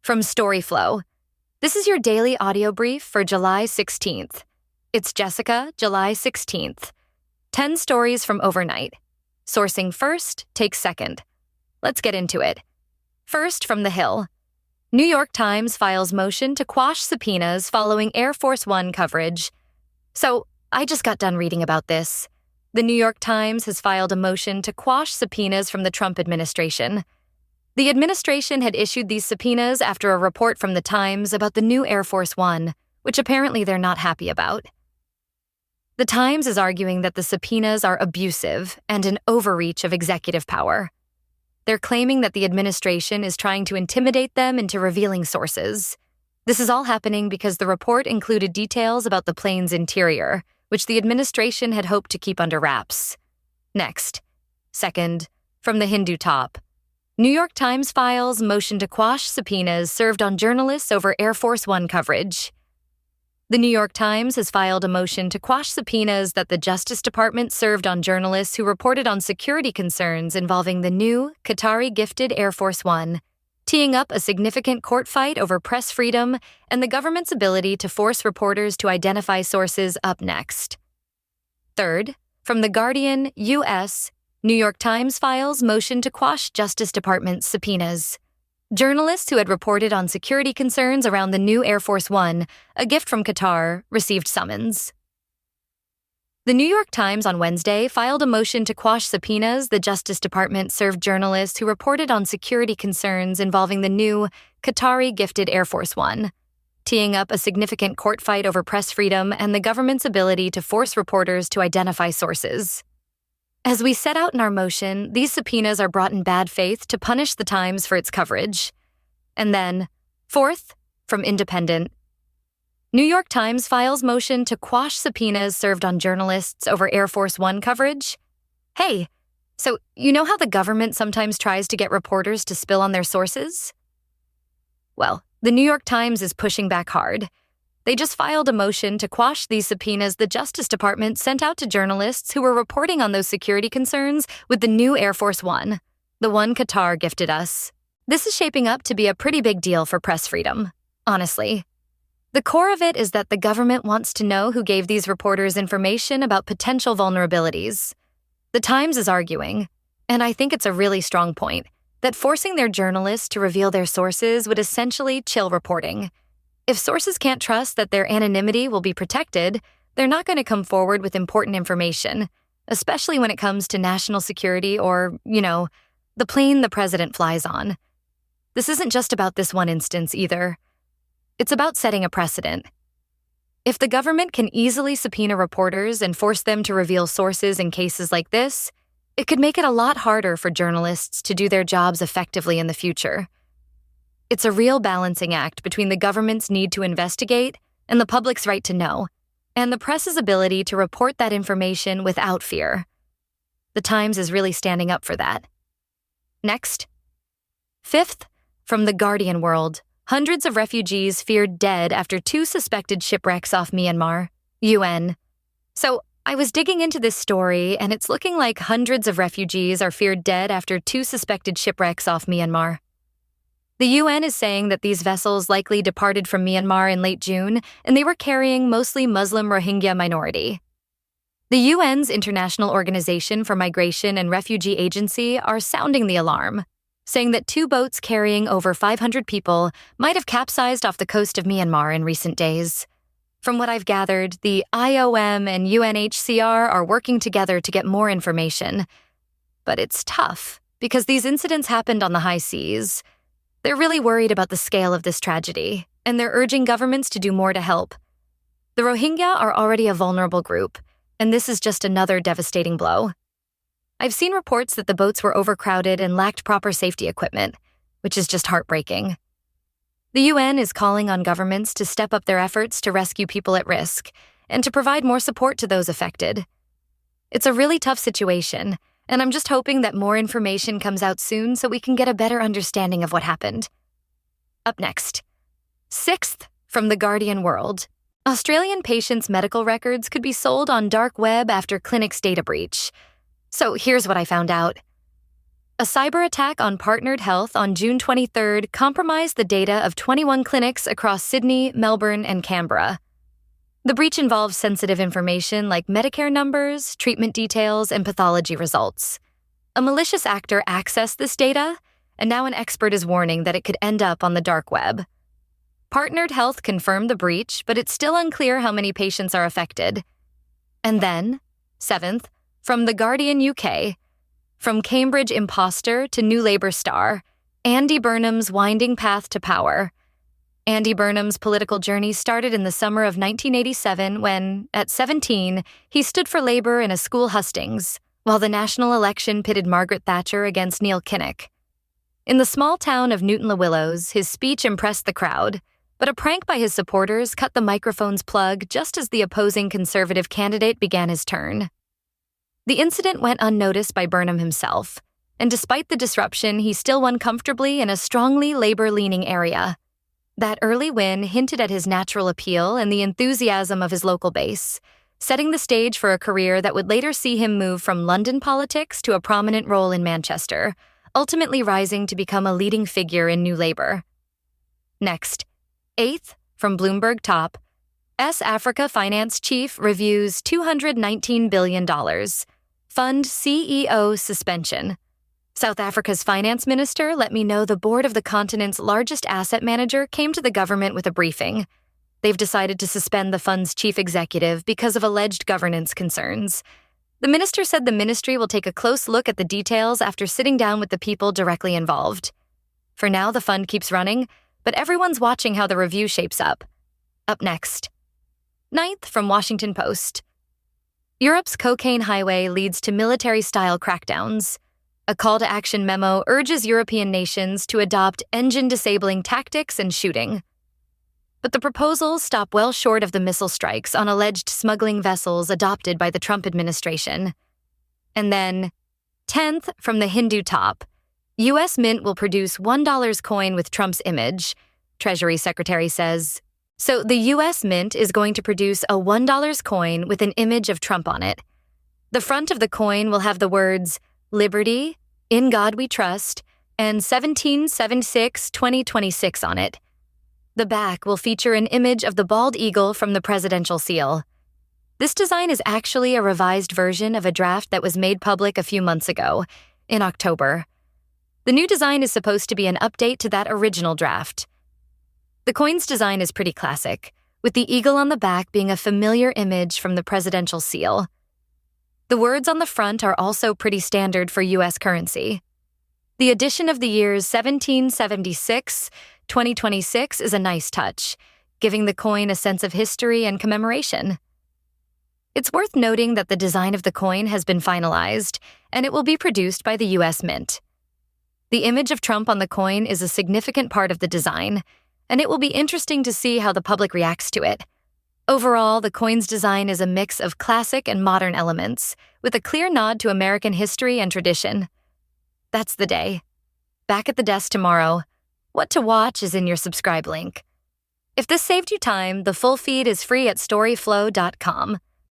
From storyflo. This is your daily audio brief for July 16th. It's Jessica, July 16th. 10 stories from overnight. Sourcing first, takes second. Let's get into it. First, from Thehill. New York Times files motion to quash subpoenas following Air Force One coverage. So, I just got done reading about this. The New York Times has filed a motion to quash subpoenas from the Trump administration. The administration had issued these subpoenas after a report from the Times about the new Air Force One, which apparently they're not happy about. The Times is arguing that the subpoenas are abusive and an overreach of executive power. They're claiming that the administration is trying to intimidate them into revealing sources. This is all happening because the report included details about the plane's interior, which the administration had hoped to keep under wraps. Next. Second, from the Hindu top. New York Times files motion to quash subpoenas served on journalists over Air Force One coverage. The New York Times has filed a motion to quash subpoenas that the Justice Department served on journalists who reported on security concerns involving the new, Qatari-gifted Air Force One, teeing up a significant court fight over press freedom and the government's ability to force reporters to identify sources up next. Third, from The Guardian, U.S., New York Times files motion to quash Justice Department subpoenas. Journalists who had reported on security concerns around the new Air Force One, a gift from Qatar, received summons. The New York Times on Wednesday filed a motion to quash subpoenas the Justice Department served journalists who reported on security concerns involving the new, Qatari-gifted Air Force One, teeing up a significant court fight over press freedom and the government's ability to force reporters to identify sources. As we set out in our motion, these subpoenas are brought in bad faith to punish the Times for its coverage. And then, fourth, from Independent. New York Times files motion to quash subpoenas served on journalists over Air Force One coverage. Hey, so you know how the government sometimes tries to get reporters to spill on their sources? Well, the New York Times is pushing back hard. They just filed a motion to quash these subpoenas the Justice Department sent out to journalists who were reporting on those security concerns with the new Air Force One, the one Qatar gifted us. This is shaping up to be a pretty big deal for press freedom, honestly. The core of it is that the government wants to know who gave these reporters information about potential vulnerabilities. The Times is arguing, and I think it's a really strong point, that forcing their journalists to reveal their sources would essentially chill reporting. If sources can't trust that their anonymity will be protected, they're not going to come forward with important information, especially when it comes to national security or, the plane the president flies on. This isn't just about this one instance either. It's about setting a precedent. If the government can easily subpoena reporters and force them to reveal sources in cases like this, it could make it a lot harder for journalists to do their jobs effectively in the future. It's a real balancing act between the government's need to investigate and the public's right to know, and the press's ability to report that information without fear. The Times is really standing up for that. Next. Fifth, from The Guardian world, hundreds of refugees feared dead after 2 suspected shipwrecks off Myanmar, UN. So, I was digging into this story, and it's looking like hundreds of refugees are feared dead after 2 suspected shipwrecks off Myanmar. The UN is saying that these vessels likely departed from Myanmar in late June, and they were carrying mostly Muslim Rohingya minority. The UN's International Organization for Migration and Refugee Agency are sounding the alarm, saying that 2 boats carrying over 500 people might have capsized off the coast of Myanmar in recent days. From what I've gathered, the IOM and UNHCR are working together to get more information. But it's tough, because these incidents happened on the high seas. They're really worried about the scale of this tragedy, and they're urging governments to do more to help. The Rohingya are already a vulnerable group, and this is just another devastating blow. I've seen reports that the boats were overcrowded and lacked proper safety equipment, which is just heartbreaking. The UN is calling on governments to step up their efforts to rescue people at risk and to provide more support to those affected. It's a really tough situation, and I'm just hoping that more information comes out soon so we can get a better understanding of what happened. Up next. Sixth, from The Guardian world. Australian patients' medical records could be sold on dark web after clinic's data breach. So here's what I found out. A cyber attack on Partnered Health on June 23rd compromised the data of 21 clinics across Sydney, Melbourne, and Canberra. The breach involves sensitive information like Medicare numbers, treatment details, and pathology results. A malicious actor accessed this data, and now an expert is warning that it could end up on the dark web. Partnered Health confirmed the breach, but it's still unclear how many patients are affected. And then, 7th, from The Guardian UK, from Cambridge imposter to New Labour star, Andy Burnham's winding path to power. Andy Burnham's political journey started in the summer of 1987 when, at 17, he stood for Labour in a school hustings, while the national election pitted Margaret Thatcher against Neil Kinnock. In the small town of Newton-le-Willows, his speech impressed the crowd, but a prank by his supporters cut the microphone's plug just as the opposing Conservative candidate began his turn. The incident went unnoticed by Burnham himself, and despite the disruption, he still won comfortably in a strongly Labour-leaning area. That early win hinted at his natural appeal and the enthusiasm of his local base, setting the stage for a career that would later see him move from London politics to a prominent role in Manchester, ultimately rising to become a leading figure in New Labour. Next, 8th, from Bloomberg Top, Africa Finance Chief reviews $219 billion. Fund CEO suspension. South Africa's finance minister let me know the board of the continent's largest asset manager came to the government with a briefing. They've decided to suspend the fund's chief executive because of alleged governance concerns. The minister said the ministry will take a close look at the details after sitting down with the people directly involved. For now, the fund keeps running, but everyone's watching how the review shapes up. Up next. 9th, from Washington Post. Europe's cocaine highway leads to military-style crackdowns. A call-to-action memo urges European nations to adopt engine-disabling tactics and shooting. But the proposals stop well short of the missile strikes on alleged smuggling vessels adopted by the Trump administration. And then, 10th, from the Hindu Top, U.S. Mint will produce $1 coin with Trump's image, Treasury Secretary says. So the U.S. Mint is going to produce a $1 coin with an image of Trump on it. The front of the coin will have the words, Liberty, In God We Trust, and 1776-2026 on it. The back will feature an image of the bald eagle from the presidential seal. This design is actually a revised version of a draft that was made public a few months ago, in October. The new design is supposed to be an update to that original draft. The coin's design is pretty classic, with the eagle on the back being a familiar image from the presidential seal. The words on the front are also pretty standard for U.S. currency. The addition of the years 1776-2026 is a nice touch, giving the coin a sense of history and commemoration. It's worth noting that the design of the coin has been finalized, and it will be produced by the U.S. Mint. The image of Trump on the coin is a significant part of the design, and it will be interesting to see how the public reacts to it. Overall, the coin's design is a mix of classic and modern elements, with a clear nod to American history and tradition. That's the day. Back at the desk tomorrow. What to watch is in your subscribe link. If this saved you time, the full feed is free at storyflo.com.